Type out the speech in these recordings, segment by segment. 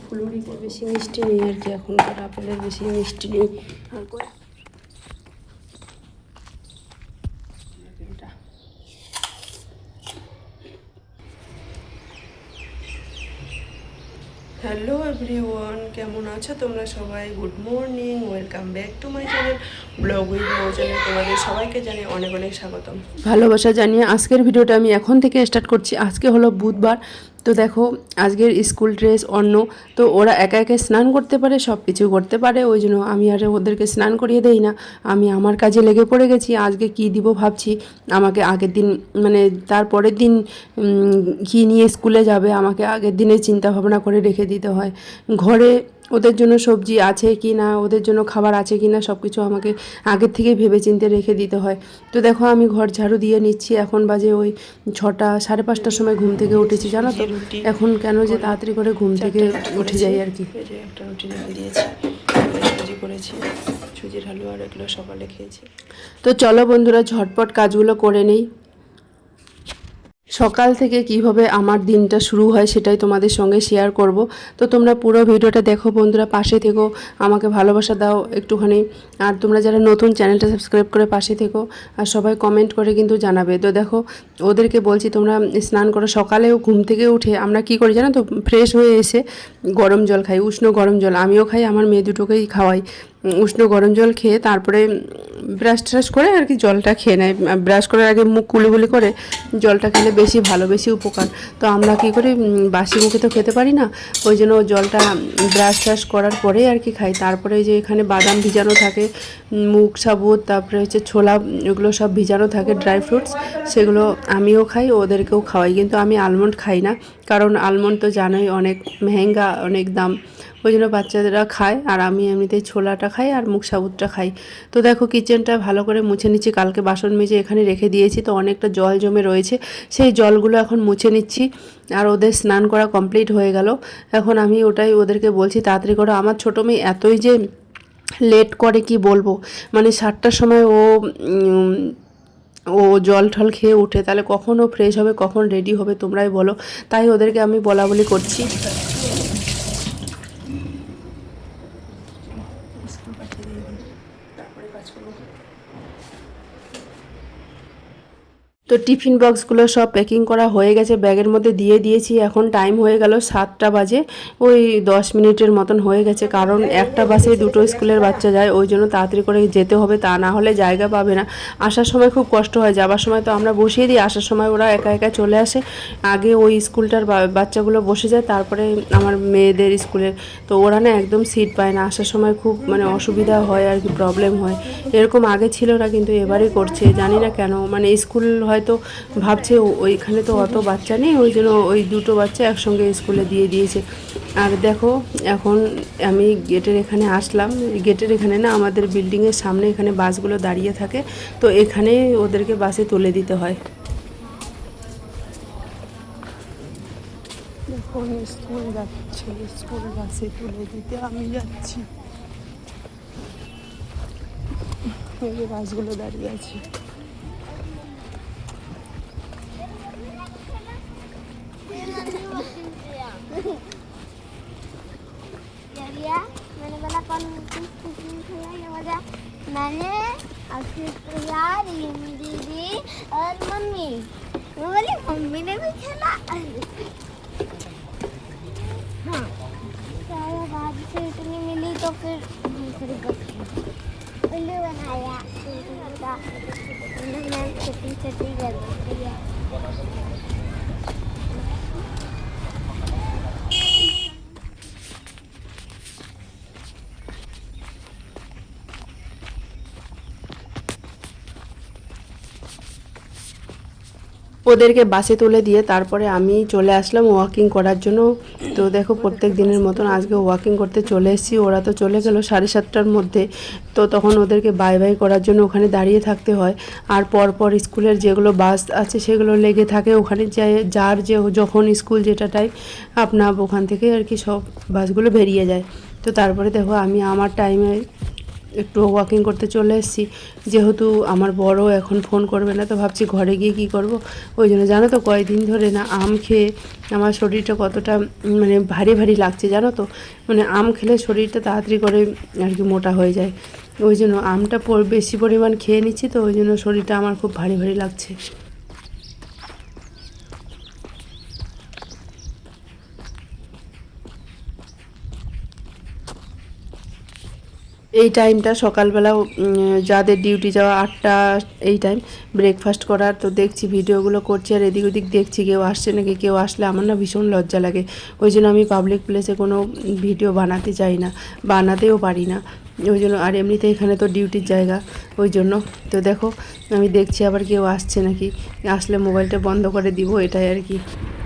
ফুলুরিতে বেশি মিষ্টি নেই আর কি, এখনকার আপেলের বেশি মিষ্টি নেই। আর করে হ্যালো এভরিওয়ান, কেমন আছো তোমরা সবাই? Good morning, welcome back to my channel blog with মৌজানে। তোমাদের সবাইকে জানিয়ে অনেক অনেক স্বাগতম, ভালোবাসা জানিয়ে আজকের ভিডিওটা আমি এখন থেকে স্টার্ট করছি। আজকে হলো বুধবার, তো দেখো আজকের স্কুল ড্রেস অন্য, তো ওরা একা একা স্নান করতে পারে, সব কিছু করতে পারে, ওই জন্য আমি আর ওদেরকে স্নান করিয়ে দেই না। আমি আমার কাজে লেগে পড়ে গেছি। আজকে কি দিব ভাবছি। আমাকে আগের দিন মানে তারপরের দিন কী নিয়ে স্কুলে যাবে আমাকে আগের দিনে চিন্তা ভাবনা করে রেখে দিতে হয়। ঘরে ওদের জন্য সবজি আছে কি না, ওদের জন্য খাবার আছে কি না, সব কিছু আমাকে আগের থেকে ভেবে চিন্তে রেখে দিতে হয়। তো দেখো আমি ঘর ঝাড়ু দিয়ে নিচ্ছি। এখন বাজে ওই 6টা, 5:30টার সময় ঘুম থেকে উঠেছি, জানো তো। এখন কেন যে তাড়াতাড়ি করে ঘুম থেকে উঠে যাই আর কি। একটা রুটি রেখে দিয়েছি, সুজি করেছি, সুজির হালুয়া, আর এগুলো সকালে খেয়েছি। তো চলো বন্ধুরা ঝটপট কাজগুলো করে নেই। সকাল থেকে কিভাবে আমার দিনটা শুরু হয় সেটাই তোমাদের সঙ্গে শেয়ার করব। তো তোমরা পুরো ভিডিওটা দেখো বন্ধুরা, পাশে থেকো, আমাকে ভালোবাসা দাও একটুখানি। আর তোমরা যারা নতুন চ্যানেলটা সাবস্ক্রাইব করে পাশে থেকো, আর সবাই কমেন্ট করে কিন্তু জানাবে। তো দেখো ওদেরকে বলছি তোমরা স্নান করো। সকালেও ঘুম থেকে উঠে আমরা কি করি জানো তো, ফ্রেশ হয়ে এসে গরম জল খাই, উষ্ণ গরম জল। আমিও খাই, আমার মেয়ে দুটোকেই খাওয়াই। উষ্ণ গরম জল খেয়ে তারপরে ব্রাশ ট্রাশ করে আর কি জলটা খেয়ে নেয়। ব্রাশ করার আগে মুখ কুলিগুলি করে জলটা খেলে বেশি ভালো, বেশি উপকার। তো আমরা কী করি, বাসি মুখে তো খেতে পারি না, ওই জন্য জলটা ব্রাশ ট্রাশ করার পরে আর কি খাই। তারপরে যে এখানে বাদাম ভিজানো থাকে, মুগ সাবুত, তারপরে হচ্ছে ছোলা, এগুলো সব ভিজানো থাকে, ড্রাই ফ্রুটস, সেগুলো আমিও খাই, ওদেরকেও খাওয়াই। কিন্তু আমি আলমন্ড খাই না, কারণ আলমন্ড তো জানোই অনেক মেহেঙ্গা, অনেক দাম, ওই জন্য বাচ্চাদেরা খায়। আর আমি এমনিতেই ছোলাটা খাই আর মুগ সাবুতটা খাই। তো দেখো কিচেনটা ভালো করে মুছে নিচ্ছি। কালকে বাসন মেজে এখানে রেখে দিয়েছি, তো অনেকটা জল জমে রয়েছে, সেই জলগুলো এখন মুছে নিচ্ছি। আর ওদের স্নান করা কমপ্লিট হয়ে গেল। এখন আমি ওটাই ওদেরকে বলছি তাড়াতাড়ি করো। আমার ছোটো মেয়ে এতই যে লেট করে কি বলবো, মানে 7টার সময় ও জল ঠল খেয়ে উঠে, তাহলে কখন ও ফ্রেশ হবে, কখন রেডি হবে তোমরাই বলো। তাই ওদেরকে আমি বলা বলি করছি। তো টিফিন বক্সগুলো সব প্যাকিং করা হয়ে গেছে, ব্যাগের মধ্যে দিয়ে দিয়েছি। এখন টাইম হয়ে গেল 7টা বাজে, ওই 10 মিনিটের মতন হয়ে গেছে। কারণ একটা বাসে দুটো স্কুলের বাচ্চা যায়, ওই জন্য তাড়াতাড়ি করে যেতে হবে, তা না হলে জায়গা পাবে না। আসার সময় খুব কষ্ট হয়, যাবার সময় তো আমরা বসিয়ে দিই, আসার সময় ওরা একা একা চলে আসে। আগে ওই স্কুলটার বাচ্চাগুলো বসে যায়, তারপরে আমার মেয়েদের স্কুলের। তো ওরা না একদম সিট পায় না, আসার সময় খুব মানে অসুবিধা হয় আর কি, প্রবলেম হয়। এরকম আগে ছিল না, কিন্তু এবারই করছে, জানি না কেন। মানে স্কুল হয়তো ভাবছে ওইখানে তো অত বাচ্চা নেই, ওই জন্য ওই দুটো বাচ্চা একসঙ্গে স্কুলে দিয়ে দিয়েছে। আর দেখো এখন আমি গেটের এখানে আসলাম, গেটের এখানে না, আমাদের বিল্ডিংয়ের সামনে এখানে বাসগুলো দাঁড়িয়ে থাকে, তো এখানে ওদেরকে বাসে তুলে দিতে হয়। এখন স্কুল যাচ্ছে, স্কুল বাসে তুলে দিতে আমি যাচ্ছি। এই যে বাসগুলো দাঁড়িয়ে আছে। मैंने बोला कौन मैंने यार दीदी और मम्मी, मैं बोली मम्मी ने भी खेला। हाँ बाद से इतनी मिली तो फिर उल्लू बनाया, मैंने छोटी छोटी कर दिया। ওদেরকে বাসে তুলে দিয়ে তারপরে আমি চলে আসলাম ওয়াকিং করার জন্য। তো দেখো প্রত্যেক দিনের মতন আজকে ওয়াকিং করতে চলে এসেছি। ওরা তো চলে গেল 7:30টার মধ্যে, তো তখন ওদেরকে বাই বাই করার জন্য ওখানে দাঁড়িয়ে থাকতে হয়। আর পরপর স্কুলের যেগুলো বাস আছে সেগুলো লেগে থাকে ওখানে, যার যে যখন স্কুল যেটা টাইম আপনার ওখান থেকে আর কি সব বাসগুলো বেরিয়ে যায়। তো তারপরে দেখো আমি আমার টাইমে একটু ওয়াকিং করতে চলে এসেছি। যেহেতু আমার বড় এখন ফোন করবে না, তো ভাবছি ঘরে গিয়ে কী করব। ওই জন্য জানো তো কয়েকদিন ধরে না আম খেয়ে আমার শরীরটা কতটা মানে ভারী ভারী লাগছে জানো তো। মানে আম খেলে শরীরটা তাড়াতাড়ি করে আর কি মোটা হয়ে যায়। ওই জন্য আমটা বেশি পরিমাণ খেয়ে নিচ্ছি, তো ওই জন্য শরীরটা আমার খুব ভারী ভারী লাগছে। এই টাইমটা সকালবেলা যাদের ডিউটি যাওয়া 8টা, এই টাইম ব্রেকফাস্ট করার। তো দেখছি ভিডিওগুলো করছি আর এদিক ওদিক দেখছি কেউ আসছে নাকি। কেউ আসলে আমার না ভীষণ লজ্জা লাগে। ওই জন্য আমি পাবলিক প্লেসে কোনো ভিডিও বানাতে চাই না, বানাতেও পারি না। ওই জন্য আর এমনিতে এখানে তো ডিউটির জায়গা, ওই জন্য। তো দেখো আমি দেখছি আবার কেউ আসছে নাকি, আসলে মোবাইলটা বন্ধ করে দিব, এটাই আর কি।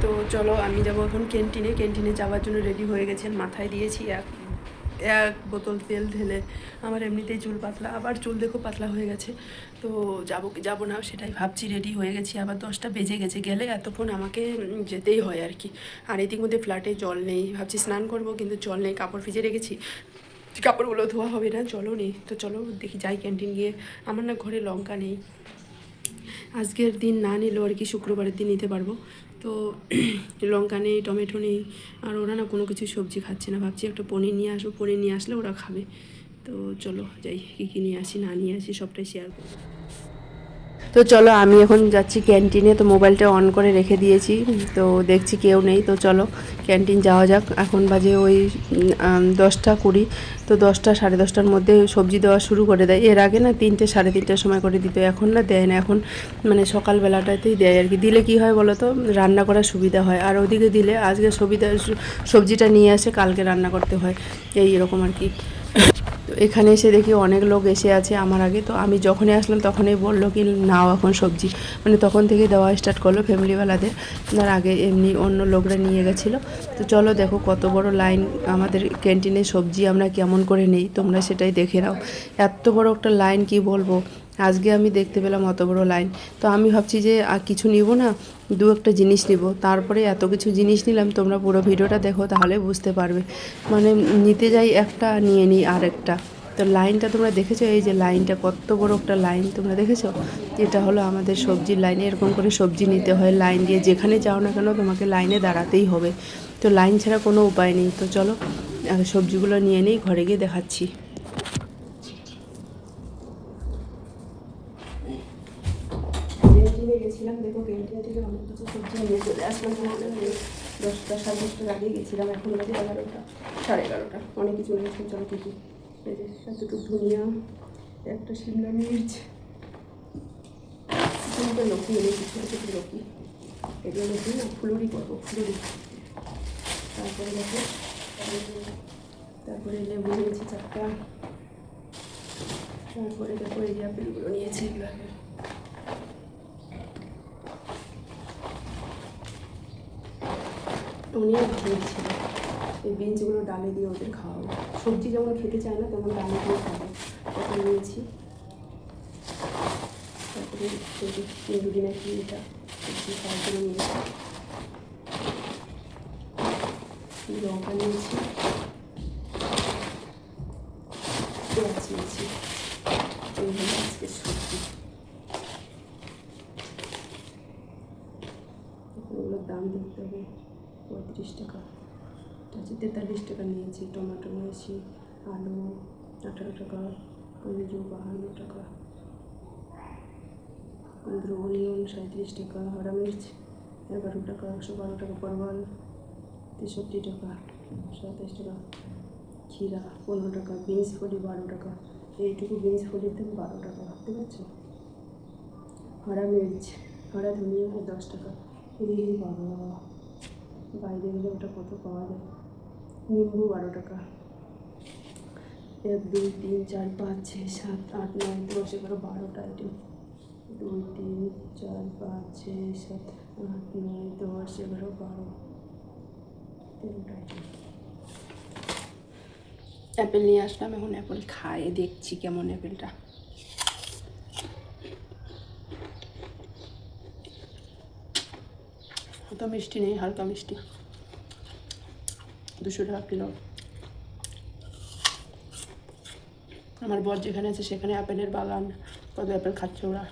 তো চলো আমি যাবো এখন ক্যান্টিনে। ক্যান্টিনে যাওয়ার জন্য রেডি হয়ে গেছেন, মাথায় দিয়েছি এক বোতল তেল ঢেলে। আমার এমনিতেই চুল পাতলা, আবার চুল দেখো পাতলা হয়ে গেছে। তো যাবো কি যাবো না সেটাই ভাবছি। রেডি হয়ে গেছি, আবার 10টা বেজে গেছে, গেলে এতক্ষণ আমাকে যেতেই হয় আর কি। আর এদিক মধ্যে ফ্ল্যাটে জল নেই, ভাবছি স্নান করবো কিন্তু জল নেই। কাপড় ভিজে রেখেছি, কাপড়গুলো ধোয়া হবে না, জলও নেই। তো চলো দেখি যাই ক্যান্টিন গিয়ে। আমার না ঘরে লঙ্কা নেই, আজকের দিন না নিলেও আর কি শুক্রবারের দিন নিতে পারবো। তো লঙ্কা নেই, টমেটো নেই, আর ওরা না কোনো কিছু সবজি খাচ্ছে না। ভাবছি একটা পনির নিয়ে আসবো, পনির নিয়ে আসলে ওরা খাবে। তো চলো যাই, কী কী নিয়ে আসি না নিয়ে আসি সবটাই শেয়ার করবো। তো চলো আমি এখন যাচ্ছি ক্যান্টিনে। তো মোবাইলটা অন করে রেখে দিয়েছি, তো দেখছি কেউ নেই। তো চলো ক্যান্টিন যাওয়া যাক। এখন বাজে ওই 10টা 20। তো 10টা 10:30টার মধ্যে সবজি দেওয়া শুরু করে দেয়। এর আগে না 3টে 3:30টার সময় করে দিত, এখন না দেয় না। এখন মানে সকালবেলাটাতেই দেয় আর কি। দিলে কি হয় বলো তো, রান্না করার সুবিধা হয়। আর ওদিকে দিলে আজকে সবজিটা নিয়ে আসে, কালকে রান্না করতে হয়, এই এরকম আর কি। তো এখানে এসে দেখি অনেক লোক এসে আছে আমার আগে। তো আমি যখনই আসলাম তখনই বললো কি নাও এখন সবজি, মানে তখন থেকে দেওয়া স্টার্ট করলো ফ্যামিলিওয়ালাদের। তার আগে এমনি অন্য লোকরা নিয়ে গেছিলো। তো চলো দেখো কত বড় লাইন আমাদের ক্যান্টিনে। সবজি আমরা কেমন করে নেই তোমরা সেটাই দেখে নাও। এত বড় একটা লাইন কি বলবো, আজকে আমি দেখতে পেলাম অত বড় লাইন। তো আমি ভাবছি যে আর কিছু নিব না, একটা জিনিস নিব। তারপরে এত কিছু জিনিস নিলাম, তোমরা পুরো ভিডিওটা দেখো তাহলে বুঝতে পারবে। মানে নিতে যাই একটা, নিয়ে নিই আরেকটা। তো লাইনটা তোমরা দেখেছো, এই যে লাইনটা কত বড় একটা লাইন তোমরা দেখেছো। এটা হলো আমাদের সবজির লাইনে, এরকম করে সবজি নিতে হয় লাইন দিয়ে। যেখানে যাও না কেন তোমাকে লাইনে দাঁড়াতেই হবে। তো লাইন ছাড়া কোনো উপায় নেই। তো চলো সবজিগুলো নিয়ে নিই, ঘরে গিয়ে দেখাচ্ছি। ক্যান্টিনে গেছিলাম, দেখো ক্যান্টিন থেকে অনেক কিছু সবজি নিয়ে চলে আসলাম। 10টা 10:30টার আগে গেছিলাম, এখন বাজে 11টা 11:30। অনেক কিছু নিয়েছি, চলো কী কী। এই যে এতটুকু ধনিয়া, একটা শিমলা মির্চ, তিনটে লকি এনেছি, ছোটো ছোটো লকি। এগুলো লকি না ফুলুরি করবো, ফুলুরি। তারপরে দেখো, তারপরে লেবু নিয়েছি 4টা। তারপরে দেখো এই যে আপেলগুলো নিয়েছি, এগুলো অনেক বিনস ছিল। এই বিনসগুলো ডালে দিয়ে ওদের খাওয়াবো। সবজি যেমন খেতে চায় না, তেমন ডালে দিয়ে খাবো। কত নিয়েছি। তারপরে তন্দুরি নাকি এটা খাওয়ার জন্য নিয়েছি। লঙ্কা নিয়েছি, পেঁয়াজ নিয়েছি। এই হলো আজকের সবজি। এগুলোর দাম দেখতে হবে। 35 টাকা, 43 টাকা নিয়েছি। টমেটো নিয়েছি, আলু 18 টাকা, কুমড়ো 52 টাকা, কুমড়ো অনিয়ন 37 টাকা, হরা মির্চ 11 টাকা, 112 টাকা, পরবল 63 টাকা, 27 টাকা, ক্ষীরা 15 টাকা, বিনস ফলি 12 টাকা। এইটুকু বিনস ফলির দাম 12 টাকা, ভাবতে পারছো। হরা মির্চ, হরা ধনিয়া 10 টাকা। এই বাবা, বাইরে গেলে ওটা কত পাওয়া যায়। নিম্বু 12 টাকা। 1 2 3 4 5 6 7 8 9 10 11 12টা আইটেম। 2 3 4 5 6 7 8 9 10 11 12, 13টা আইটেম। অ্যাপেল নিয়ে আসলাম, এখন অ্যাপেল খায়, দেখছি কেমন অ্যাপেলটা। অত মিষ্টি নেই, হালকা মিষ্টি। 200 টাকা কিলো। আমার বর যেখানে আছে সেখানে আপেলের বাগান, কত আপেল খাচ্ছে ওরা।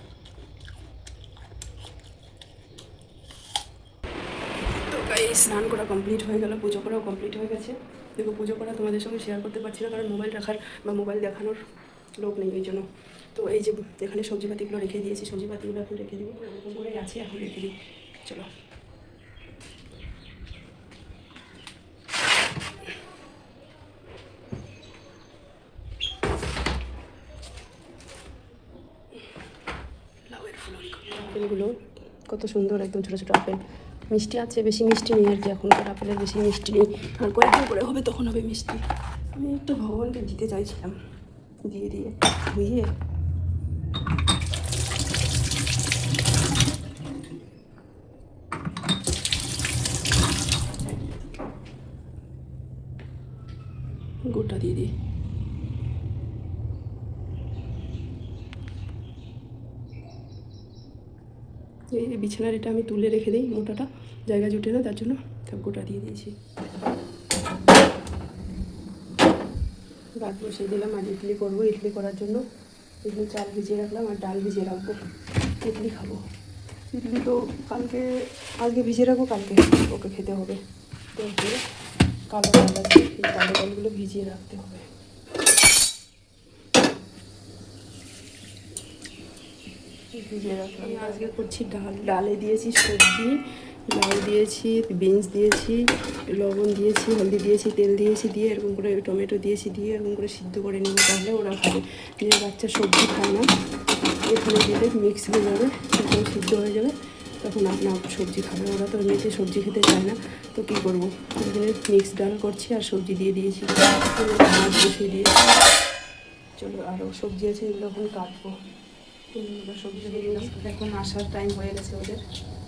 তো গাইস স্নান করা কমপ্লিট হয়ে গেল, পুজো করাও কমপ্লিট হয়ে গেছে। দেখো পুজো করা তোমাদের সঙ্গে শেয়ার করতে পারছি না, কারণ মোবাইল রাখার বা মোবাইল দেখানোর লোক নেই এই জন্য। তো এই যে এখানে সবজিপাতিগুলো রেখে দিয়েছি, সবজিপাতিগুলো এখন রেখে দিব, এরকম করে আছে এখন রেখে দিই। চলো আপেলগুলো কত সুন্দর, একদম ছোটো ছোটো আপেল, মিষ্টি আছে, বেশি মিষ্টি নেই আর কি, এখনকার আপেলের বেশি মিষ্টি নেই, আর কয়েকদিন করে হবে তখন হবে মিষ্টি। আমি একটু ভগবানকে দিতে চাইছিলাম, দিয়ে দিয়ে ধুইয়ে গোটা দিয়ে দিই। এই বিছানার এটা আমি তুলে রেখে দিই, মোটাটা জায়গা জুটে না, তার জন্য সব গোটা দিয়ে দিয়েছি। ভাত বসিয়ে দিলাম, আর ইডলি করবো। ইডলি করার জন্য এগুলো চাল ভিজিয়ে রাখলাম আর ডাল ভিজিয়ে রাখবো, ইডলি খাবো। ইডলি তো কালকে, আজকে ভিজিয়ে রাখবো, কালকে ওকে খেতে হবে। তো কালো ডাল আছে, এই কালো ডালগুলো ভিজিয়ে রাখতে হবে। ভিজিয়ে রাখলাম। আজকে করছি ডাল, ডালে দিয়েছি সবজি, লাউ দিয়েছি, বিনস দিয়েছি, লবণ দিয়েছি, হলদি দিয়েছি, তেল দিয়েছি, দিয়ে এরকম করে টমেটো দিয়েছি, দিয়ে এরকম করে সিদ্ধ করে নিই, তাহলে ওরা খাবে। যে বাচ্চা সবজি খায় না, এখানে দিলে মিক্স হয়ে যাবে, একদম সিদ্ধ হয়ে যাবে, তখন আপনার সবজি খাবে। ওরা তো এমনিতে সবজি খেতে চায় না, তো কী করবো, এখানে মিক্স ডাল করছি আর সবজি দিয়ে দিয়েছি, মাছ বসিয়ে দিয়েছি। চলো আরও সবজি আছে, এগুলো এখন কাটবো। সবজি দিয়ে দিলাম, এখন আসার টাইম হয়ে গেছে ওদের,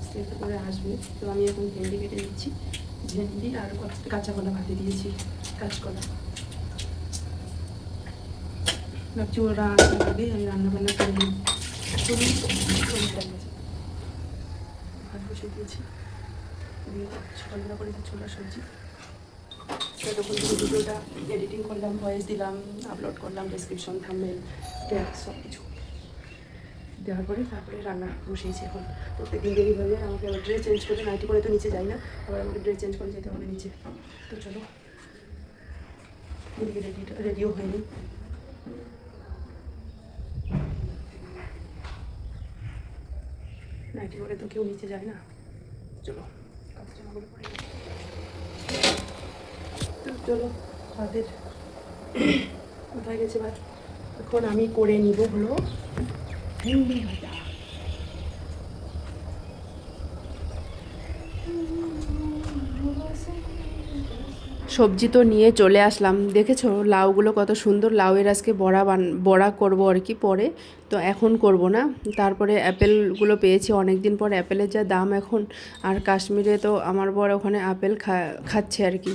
সেটা করে আসবে। তো আমি এখন ভেন্ডি কেটে নিচ্ছি, ভেন্ডি আর কাঁচা কলা ভাতে দিয়েছি, কাঁচকলা। ভাবছি ওরা আসার আগে আমি রান্নাবান্না করে নিই। ভাত বসিয়ে দিয়েছি, সকালবেলা করেছি ছোলা সবজি। তখন থেকে ভিডিওটা এডিটিং করলাম, ভয়েস দিলাম, আপলোড করলাম, ডেসক্রিপশন, থাম্বনেল, ট্যাগ সব কিছু দেওয়ার পরে তারপরে রান্না বসিয়েছি। এখন প্রত্যেকদিন দেরি হয়ে যায়, আমাকে আবার ড্রেস চেঞ্জ করে, নাইটি করে তো নিচে যাই না, আবার আমাকে ড্রেস চেঞ্জ করে যেতে হবে নিচে। তো চলো এদিকে রেডিও হয়নি, নাইটি করে তো কেউ নিচে যায় না। চলো কাপড় জামাগুলো পরে নিই। তো চলো ভাতের কোথায় গেছে ভাত, এখন আমি করে নিব হলো ভেন্ডি ভাজা। সবজি তো নিয়ে চলে আসলাম, দেখেছো লাউগুলো কত সুন্দর, লাউয়ের আজকে বড়া করব আর কি পরে, তো এখন করব না। তারপরে অ্যাপেলগুলো পেয়েছি অনেক দিন পর, অ্যাপেলের যা দাম এখন, আর কাশ্মীরে তো আমার বর ওখানে আপেল খাচ্ছে আর কি,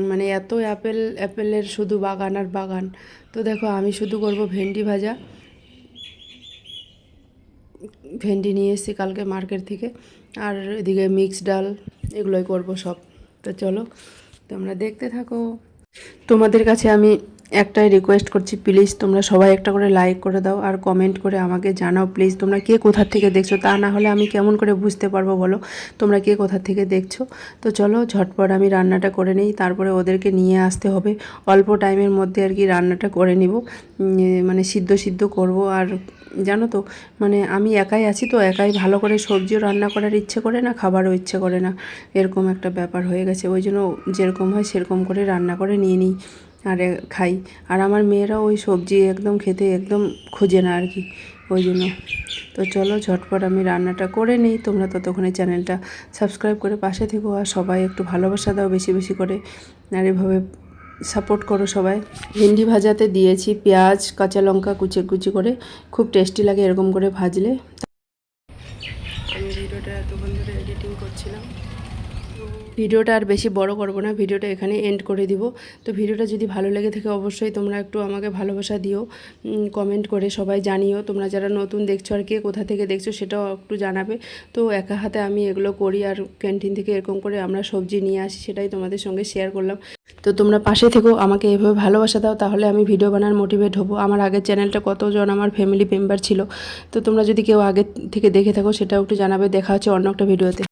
মানে এত অ্যাপেলের শুধু বাগান আর বাগান। তো দেখো আমি শুধু করব ভেন্ডি ভাজা, ভেন্ডি নিয়ে এসেছি কালকে মার্কেট থেকে, আর এদিকে মিক্স ডাল, এগুলোই করব সব। তো চলো তোমরা দেখতে থাকো। তোমাদের কাছে আমি একটাই রিকোয়েস্ট করছি, প্লিজ তোমরা সবাই একটা করে লাইক করে দাও আর কমেন্ট করে আমাকে জানাও প্লিজ তোমরা কে কোথা থেকে দেখছো, তা না হলে আমি কেমন করে বুঝতে পারবো বলো তোমরা কে কোথা থেকে দেখছো। তো চলো ঝটপট আমি রান্নাটা করে নিই, তারপরে ওদেরকে নিয়ে আসতে হবে, অল্প টাইমের মধ্যে আর কি রান্নাটা করে নিব, মানে সিদ্ধ করব। আর জানো তো মানে আমি একাই আছি, তো একাই ভালো করে সবজিও রান্না করার ইচ্ছে করে না, খাবারও ইচ্ছে করে না, এরকম একটা ব্যাপার হয়ে গেছে। ওই জন্য যেরকম হয় সেরকম করে রান্না করে নিয়ে নিই আর খাই। আর আমার মেয়েরা ওই সবজি একদম খেতে একদম খোঁজে না আর কি, ওই জন্য। তো চলো ঝটপট আমি রান্নাটা করে নিই, তোমরা ততক্ষণে চ্যানেলটা সাবস্ক্রাইব করে পাশে থেকো, আর সবাই একটু ভালোবাসা দাও বেশি বেশি করে, আর এভাবে সাপোর্ট করো সবাই। ভেন্ডি ভাজাতে দিয়েছি পেঁয়াজ, কাঁচা লঙ্কা কুচি করে, খুব টেস্টি লাগে এরকম করে ভাজলে। আমি ভিডিওটা এতক্ষণ ধরে এডিটিং করছিলাম, ভিডিওটা আর বেশি বড় করব না, ভিডিওটা এখানে এন্ড করে দিব। তো ভিডিওটা যদি ভালো লেগে থাকে অবশ্যই তোমরা একটু আমাকে ভালোবাসা দিও, কমেন্ট করে সবাই জানিও, তোমরা যারা নতুন দেখছো আর কে কোথা থেকে দেখছো সেটাও একটু জানাবে। তো একা হাতে আমি এগুলো করি, আর ক্যান্টিন থেকে এরকম করে আমরা সবজি নিয়ে আসি, সেটাই তোমাদের সঙ্গে শেয়ার করলাম। তো তোমরা পাশে থেকো, আমাকে এভাবে ভালোবাসা দাও, তাহলে আমি ভিডিও বানানোর মোটিভেট হব। আমার আগের চ্যানেলটা কতজন আমার ফ্যামিলি মেম্বার ছিল, তো তোমরা যদি কেউ আগে থেকে দেখে থাকো সেটাও একটু জানাবে। দেখা হচ্ছে অন্য একটা ভিডিওতে।